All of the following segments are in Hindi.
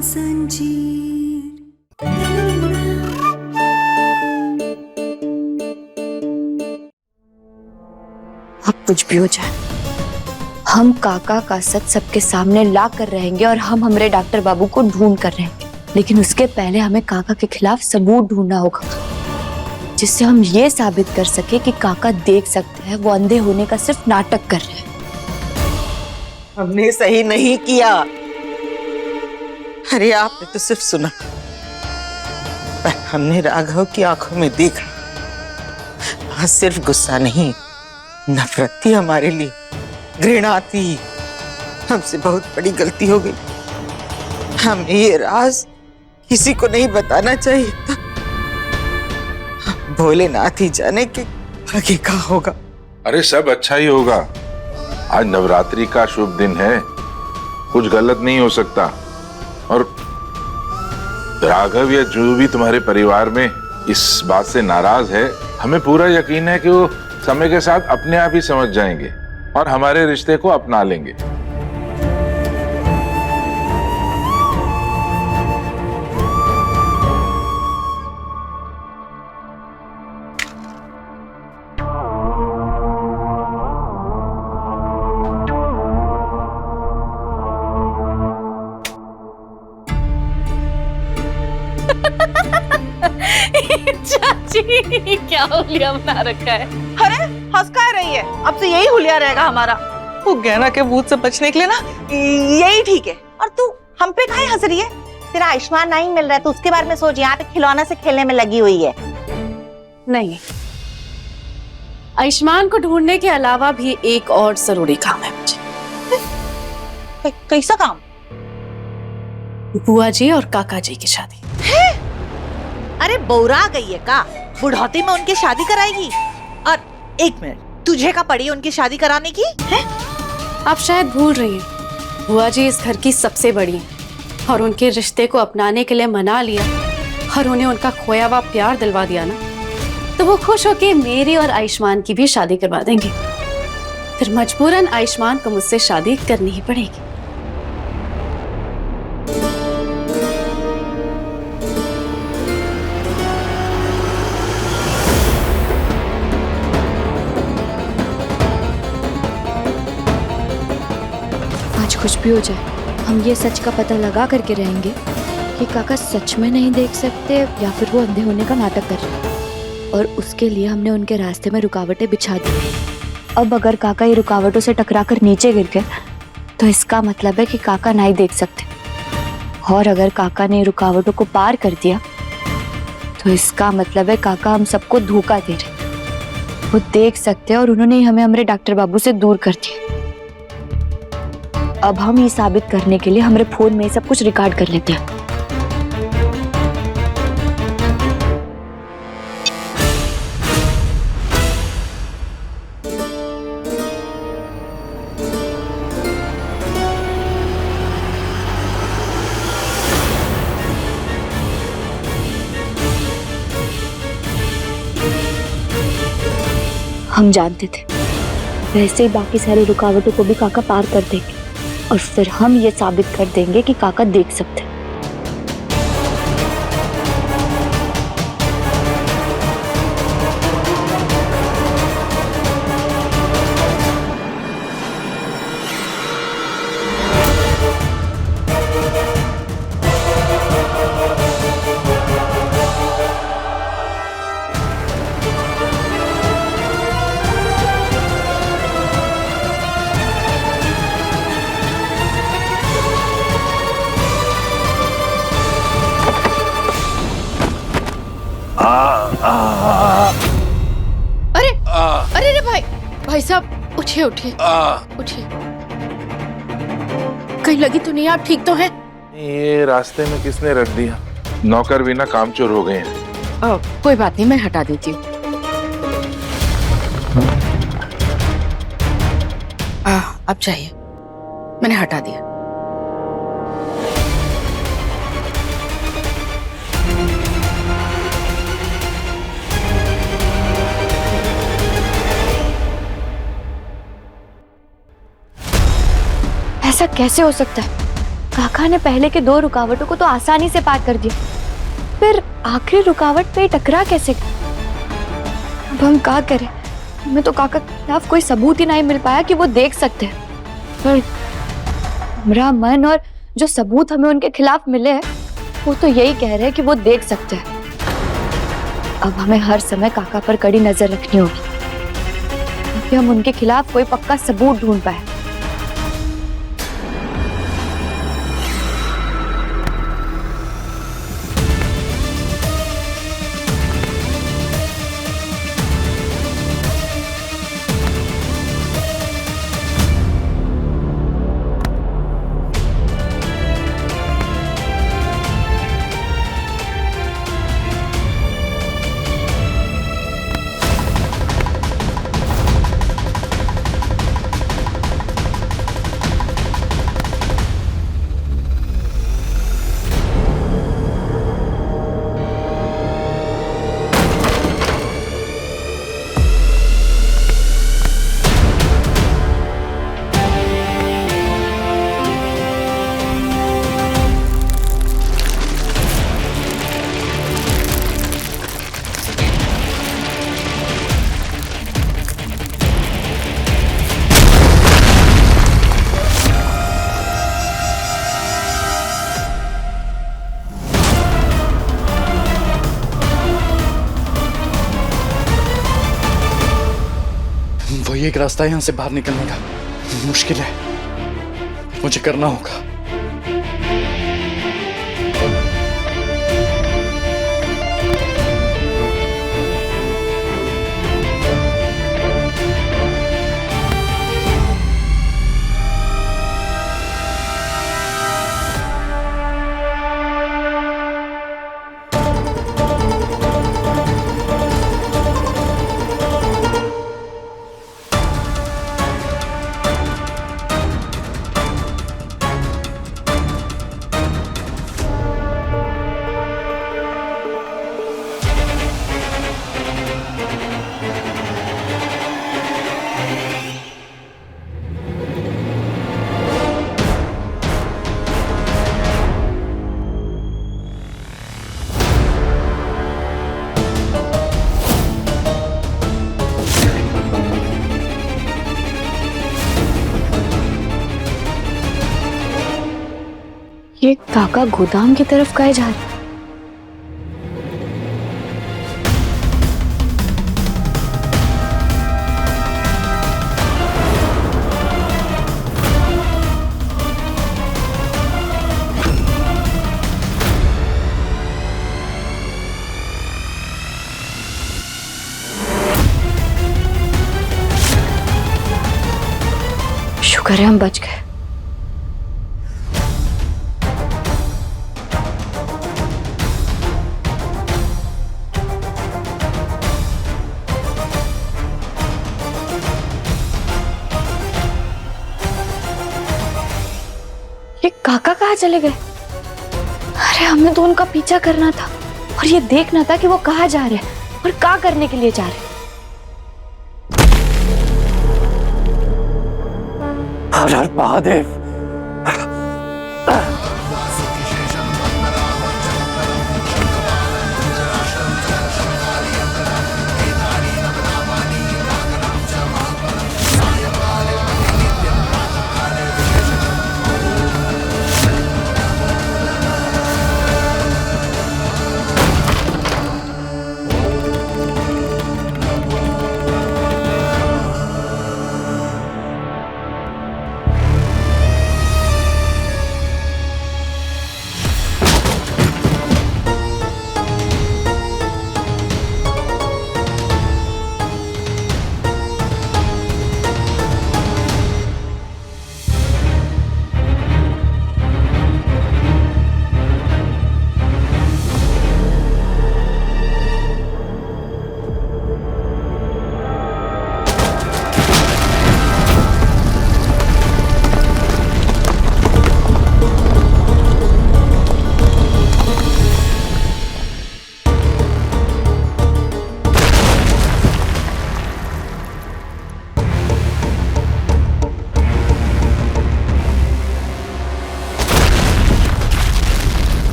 अब कुछ भी हो जाए, हम काका का सच सबके सामने ला कर रहेंगे और हम हमारे डॉक्टर बाबू को ढूंढ कर रहेंगे। लेकिन उसके पहले हमें काका के खिलाफ सबूत ढूंढना होगा, जिससे हम ये साबित कर सके कि काका देख सकते हैं, वो अंधे होने का सिर्फ नाटक कर रहे हैं। हमने सही नहीं किया। अरे आपने तो सिर्फ सुना, पर हमने राघव की आंखों में देखा। वहां सिर्फ गुस्सा नहीं, नफरत थी हमारे लिए, घृणा थी। हमसे बहुत बड़ी गलती हो गई। हमें ये राज किसी को नहीं बताना चाहिए था। भोलेनाथ ही जाने के आगे क्या होगा। अरे सब अच्छा ही होगा। आज नवरात्रि का शुभ दिन है, कुछ गलत नहीं हो सकता। और राघव या जो भी तुम्हारे परिवार में इस बात से नाराज है, हमें पूरा यकीन है कि वो समय के साथ अपने आप ही समझ जाएंगे और हमारे रिश्ते को अपना लेंगे। चाची क्या हुलिया बना रखा है। अरे हंस का रही है, अब तो यही हुलिया रहेगा हमारा। वो गहना के भूत से बचने के लिए ना यही ठीक है। और तू हम पे काहे हंस रही है? तेरा आयुष्मान नहीं मिल रहा है तो उसके बारे में सोच। यहाँ पे खिलौना से खेलने में लगी हुई है। नहीं, आयुष्मान को ढूंढने के अलावा भी एक और जरूरी काम है मुझे। कैसा काम? बुआ जी और काका जी की शादी। अरे बौरा गई है का? बुढ़ौती में उनकी शादी कराएगी? और एक मिनट, तुझे का पड़ी उनकी शादी कराने की है? आप शायद भूल रही हैं, बुआ जी इस घर की सबसे बड़ी हैं और उनके रिश्ते को अपनाने के लिए मना लिया और उन्हें उनका खोया हुआ प्यार दिलवा दिया ना, तो वो खुश होके मेरी और आयुष्मान की भी शादी करवा देंगे। फिर मजबूरन आयुष्मान को मुझसे शादी करनी ही पड़ेगी। कुछ भी हो जाए, हम ये सच का पता लगा करके रहेंगे कि काका सच में नहीं देख सकते या फिर वो अंधे होने का नाटक कर रहे हैं। और उसके लिए हमने उनके रास्ते में रुकावटें बिछा दी। अब अगर काका ये रुकावटों से टकराकर नीचे गिर गए तो इसका मतलब है कि काका नहीं देख सकते। और अगर काका ने रुकावटों को पार कर दिया तो इसका मतलब है काका हम सबको धोखा दे रहे। वो देख सकते हैं और उन्होंने ही हमें हमारे डॉक्टर बाबू से दूर कर दिया। अब हम ये साबित करने के लिए हमारे फोन में सब कुछ रिकॉर्ड कर लेते हैं। हम जानते थे वैसे ही बाकी सारी रुकावटों को भी काका पार कर देंगे और फिर हम ये साबित कर देंगे कि काका देख सकते हैं। अरे रे भाई साहब, उठिए उठिए उठिए। कहीं लगी तो नहीं? आप ठीक तो हैं? ये रास्ते में किसने रख दिया? नौकर भी ना कामचोर हो गए हैं। कोई बात नहीं, मैं हटा देती हूँ। अब चाहिए, मैंने हटा दिया। ऐसा कैसे हो सकता है? काका ने पहले के 2 रुकावटों को तो आसानी से पार कर दिया, फिर आखिरी रुकावट पे टकरा कैसे गया? अब हम क्या करें? हमें तो काका के खिलाफ कोई सबूत ही नहीं मिल पाया कि वो देख सकते हैं। पर हमारा मन और जो सबूत हमें उनके खिलाफ मिले हैं वो तो यही कह रहे हैं कि वो देख सकते हैं। अब हमें हर समय काका पर कड़ी नजर रखनी होगी ताकि हम उनके खिलाफ कोई पक्का सबूत ढूंढ पाए। वही एक रास्ता है यहाँ से बाहर निकलने का। मुश्किल है, मुझे करना होगा। ये काका गोदाम की तरफ काहे जा रहे? शुक्र है हम बच गए। ये काका कहाँ चले गए? अरे हमें तो उनका पीछा करना था और ये देखना था कि वो कहाँ जा रहे हैं और क्या करने के लिए जा रहे हैं। हर हर महादेव।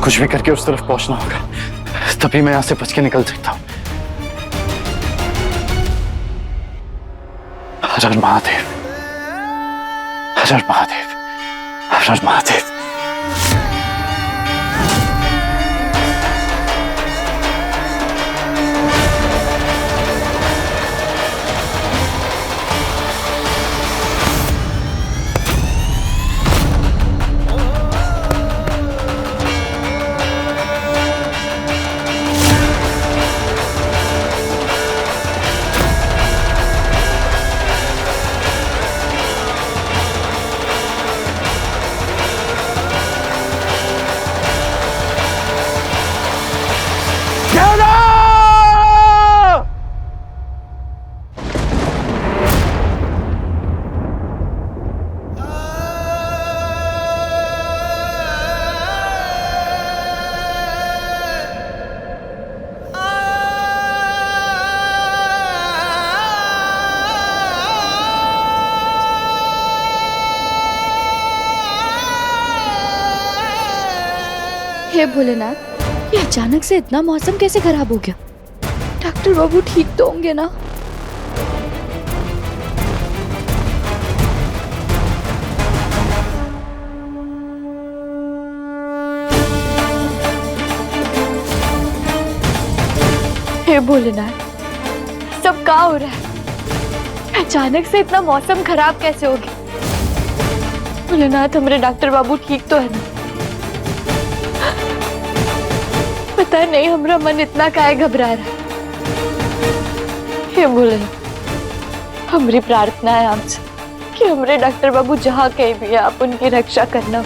कुछ भी करके उस तरफ पहुंचना होगा, तभी मैं यहाँ से बच के निकल सकता हूँ। हर हर महादेव, हर हर महादेव, हर हर महादेव। हे भोलेनाथ, ये अचानक से इतना मौसम कैसे खराब हो गया? डॉक्टर बाबू ठीक तो होंगे ना? हे भोलेनाथ, सब क्या हो रहा है? अचानक से इतना मौसम खराब कैसे हो गया? भोलेनाथ, हमारे डॉक्टर बाबू ठीक तो है ना? पता नहीं हमारा मन इतना काहे घबरा रहा है। हे भोलेनाथ, हमारी प्रार्थना है आपसे कि हमारे डॉक्टर बाबू जहाँ कहीं भी है, आप उनकी रक्षा करना।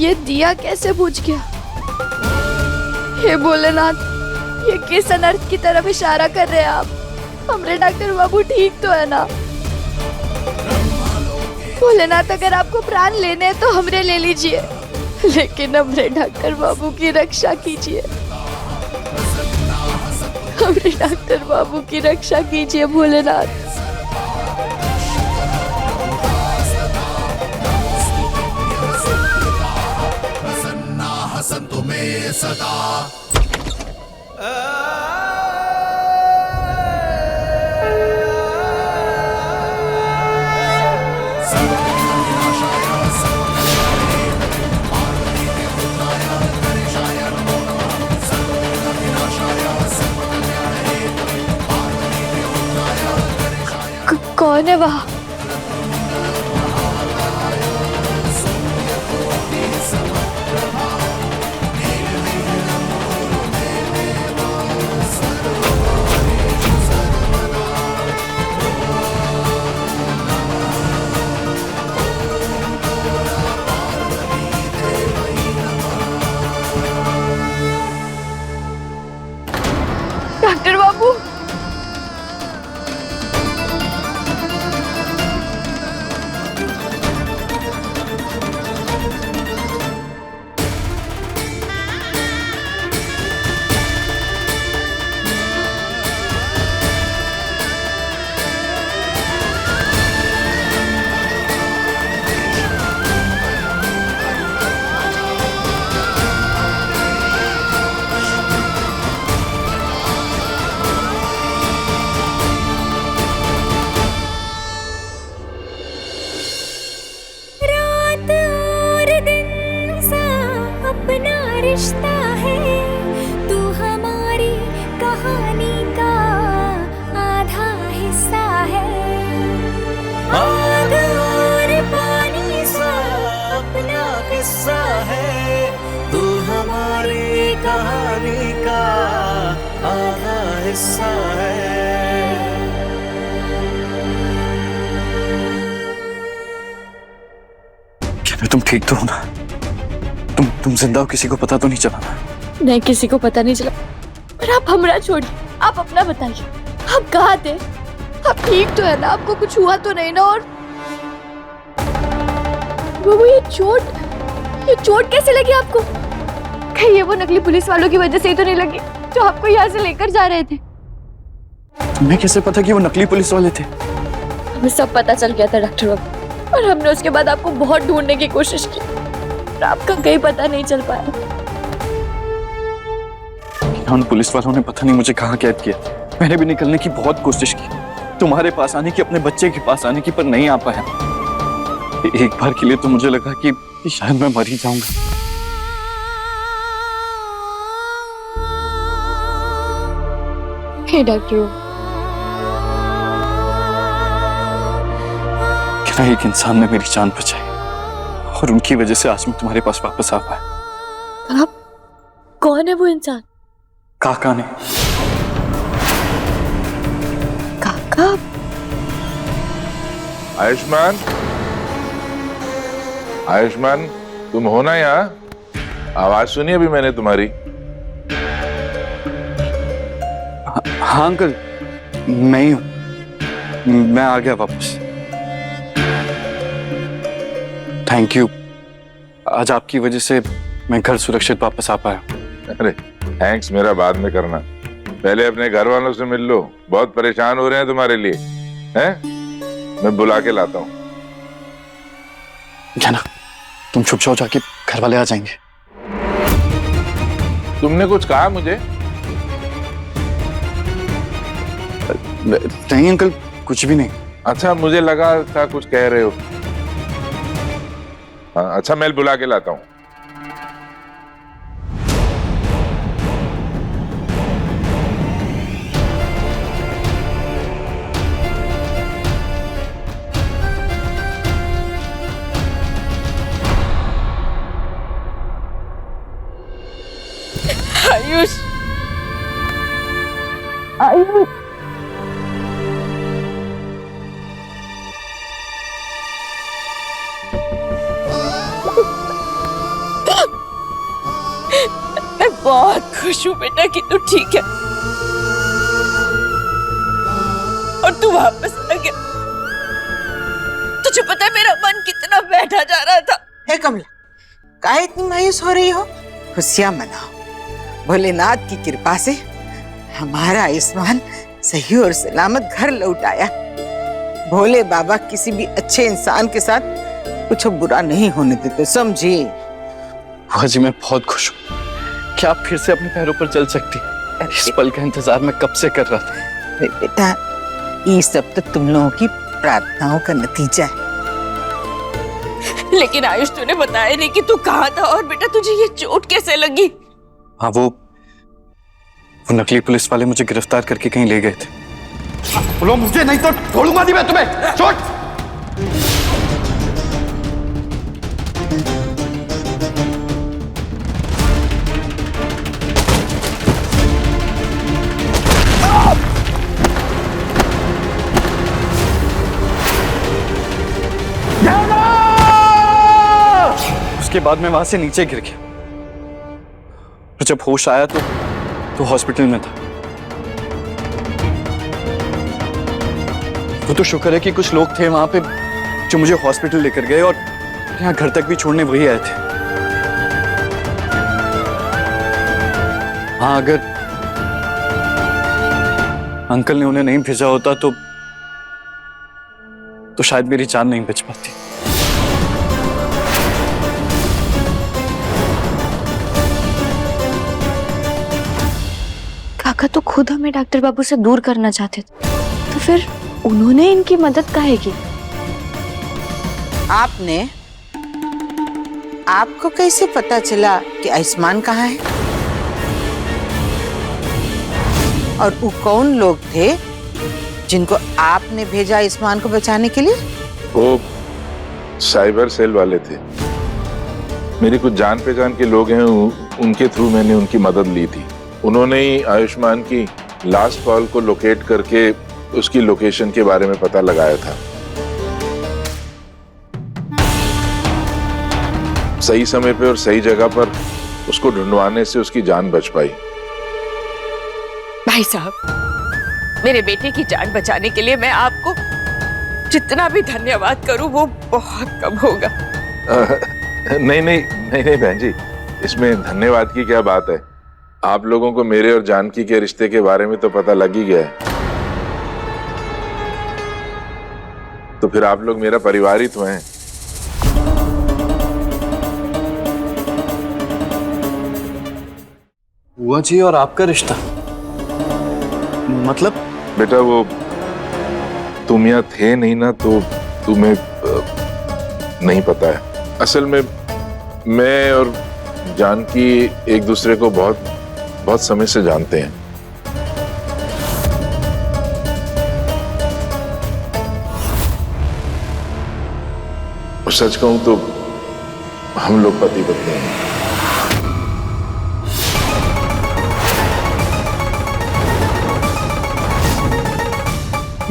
ये दिया कैसे बुझ गया? हे भोलेनाथ, ये किस अनर्थ की तरफ इशारा कर रहे हैं आप? हमारे डॉक्टर बाबू ठीक तो है ना? भोलेनाथ, अगर आपको प्राण लेने हैं तो हमरे ले लीजिए, लेकिन हमारे डॉक्टर बाबू की रक्षा कीजिए। हमारे डॉक्टर बाबू की रक्षा कीजिए भोलेनाथ। कौन है वहाँ? डॉक्टर बाबू, रिश्ता है तू हमारी कहानी का आधा हिस्सा है। आग और पानी सा अपना किस्सा है, तू हमारी कहानी का आधा हिस्सा है। कहना तुम ठीक तो हो ना? तुम जिंदा हो, किसी को पता तो नहीं चला ना? नहीं, किसी को पता नहीं चला। पर आप हमरा छोड़िए, आप अपना बताइए, आप कहाँ थे? आप ठीक तो है ना? आपको कुछ हुआ तो नहीं ना? और वो ये चोट कैसे लगी आपको? कहीं ये वो नकली पुलिस वालों की वजह से ही तो नहीं लगी जो आपको यहाँ से लेकर जा रहे थे? तुम्हें कैसे पता कि वो नकली पुलिस वाले थे? हमें सब पता चल गया था डॉक्टर बाबू, और हमने उसके बाद आपको बहुत ढूंढने की कोशिश की, पर आपका कहीं पता नहीं चल पाया। उन पुलिस वालों ने पता नहीं मुझे कहाँ कैद किया। मैंने भी निकलने की बहुत कोशिश की, तुम्हारे पास आने की, अपने बच्चे के पास आने की, पर नहीं आ पाया। एक बार के लिए तो मुझे लगा कि शायद मैं मर ही जाऊंगा। हे डॉक्टर, क्या एक इंसान ने मेरी जान बचाई और उनकी वजह से आज मैं तुम्हारे पास वापस आ पाया। आप कौन है वो इंसान? काका ने। काका? आयुष्मान, आयुष्मान, तुम हो ना यहाँ? आवाज सुनी अभी मैंने तुम्हारी। हाँ अंकल, मैं ही हूँ। मैं आ गया वापस। थैंक यू, आज आपकी वजह से मैं घर सुरक्षित वापस आ पाया। अरे थैंक्स मेरा बाद में करना, पहले अपने घर वालों से मिल लो, बहुत परेशान हो रहे हैं तुम्हारे लिए। हैं? मैं बुला के लाता हूँ। क्या ना, तुम छुप जाओ, जाके घर वाले आ जाएंगे। तुमने कुछ कहा मुझे? नहीं अंकल, कुछ भी नहीं। अच्छा, मुझे लगा था कुछ कह रहे हो। हाँ, अच्छा मैं बुला के लाता हूँ। आयुष, आयुष, मैं बहुत खुश हूँ बेटा कि तू ठीक है और तू वापस आ गया। तुझे पता है मेरा मन कितना बैठा जा रहा था। हे कमला, काहे इतनी मायूस हो रही हो? खुशियां मनाओ, भोलेनाथ की कृपा से हमारा आयुष्मान सही और सलामत घर लौट आया। भोले बाबा किसी भी अच्छे इंसान के साथ कुछ बुरा नहीं होने देते, समझिए। बुआ जी, मैं बहुत खुश हूँ कि आप फिर से अपने पैरों पर चल सकती। इस पल का इंतजार मैं कब से कर रहा था। बेटा, ये सब तो तुम लोगों की प्रार्थनाओं का नतीजा है। लेकिन आयुष, तूने बताया नहीं कि तू कहाँ था और बेटा तुझे ये चोट कैसे लगी? हाँ, वो नकली पुलिस वाले मुझे गिरफ्तार करके कहीं ले गए थे। बोलो मुझे, नहीं तो छोड़ूंगा नहीं मैं तुम्हें। छोड़। उसके बाद मैं वहां से नीचे गिर गया। तो जब होश आया तो हॉस्पिटल में था। वो तो शुक्र है कि कुछ लोग थे वहां पे जो मुझे हॉस्पिटल लेकर गए और यहाँ घर तक भी छोड़ने वही आए थे। हाँ, अगर अंकल ने उन्हें नहीं भेजा होता तो शायद मेरी जान नहीं बच पाती। काका तो खुद हमें डॉक्टर बाबू से दूर करना चाहते थे, तो फिर उन्होंने इनकी मदद काहे की? आपको कैसे पता चला कि आयुष्मान कहाँ है? और वो कौन लोग थे जिनको आपने भेजा आयुष्मान को बचाने के लिए? वो साइबर सेल वाले थे। मेरी कुछ जान पहचान के लोग हैं, उनके थ्रू मैंने उनकी मदद ली थी। उन्होंने ही आयुष्मान की लास्ट कॉल को लोकेट करके उसकी लोकेशन के बारे में पता लगाया था। सही समय पे और सही जगह पर उसको ढूंढवाने से उसकी जान बच पाई। भाई साहब, मेरे बेटे की जान बचाने के लिए मैं आपको जितना भी धन्यवाद करूं वो बहुत कम होगा। नहीं नहीं नहीं नहीं बहन जी, इसमें धन्यवाद की क्या बात है। आप लोगों को मेरे और जानकी के रिश्ते के बारे में तो पता लग ही गया है, तो फिर आप लोग मेरा परिवार ही तो हैं। बुआ जी और आपका रिश्ता मतलब? बेटा वो तुम यहाँ थे नहीं ना, तो तुम्हें नहीं पता है। असल में मैं और जानकी एक दूसरे को बहुत बहुत समय से जानते हैं। और सच कहूं तो हम लोग पति पत्नी हैं।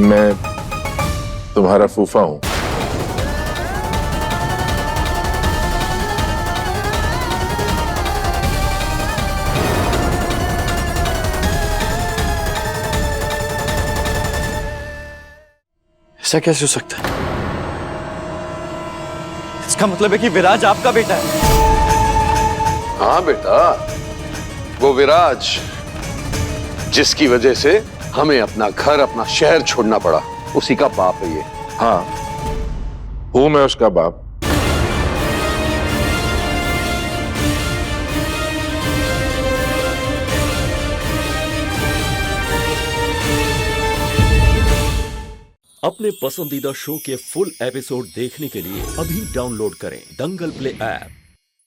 मैं तुम्हारा फूफा हूं। ऐसा कैसे हो सकता है? इसका मतलब है कि विराज आपका बेटा है। हाँ बेटा, वो विराज जिसकी वजह से हमें अपना घर, अपना शहर छोड़ना पड़ा, उसी का बाप है ये। हाँ, हूं मैं उसका बाप। अपने पसंदीदा शो के फुल एपिसोड देखने के लिए अभी डाउनलोड करें दंगल प्ले ऐप।